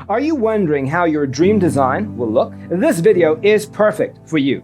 Are you wondering how your dream design will look? This video is perfect for you.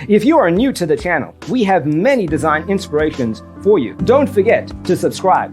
If you are new to the channel, we have many design inspirations for you. Don't forget to subscribe.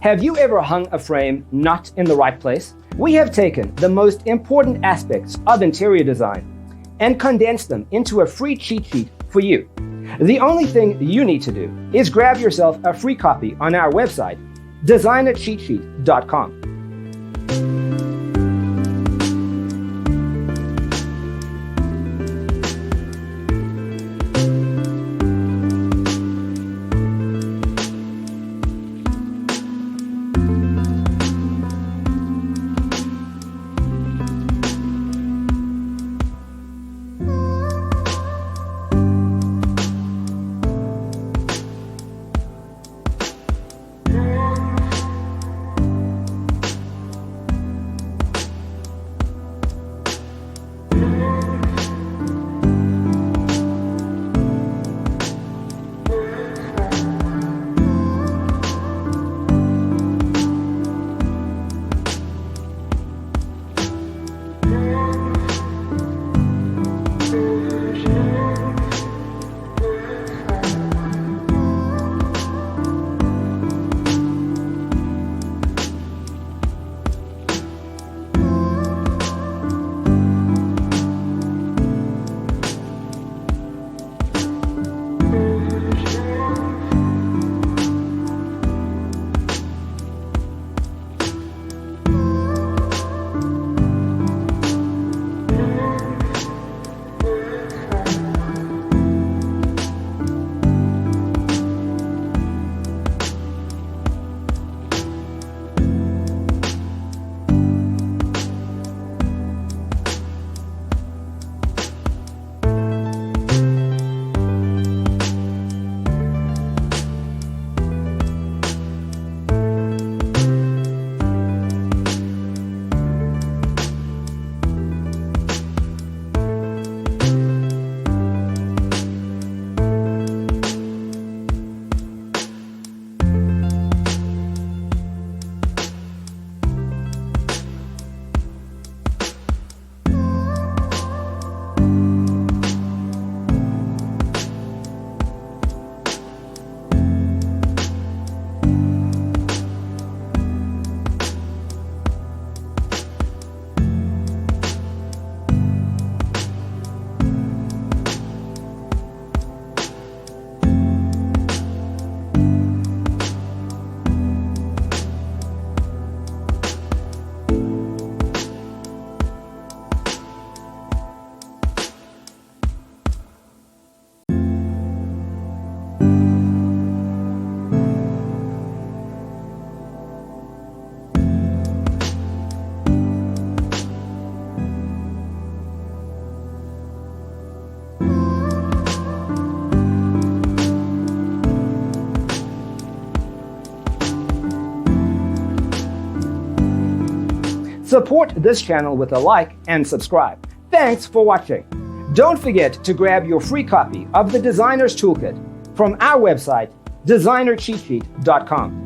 Have you ever hung a frame not in the right place? We have taken the most important aspects of interior design and condensed them into a free cheat sheet for you. The only thing you need to do is grab yourself a free copy on our website, designercheatsheet.com. Support this channel with a like and subscribe. Thanks for watching. Don't forget to grab your free copy of the Designer's Toolkit from our website, designercheatsheet.com.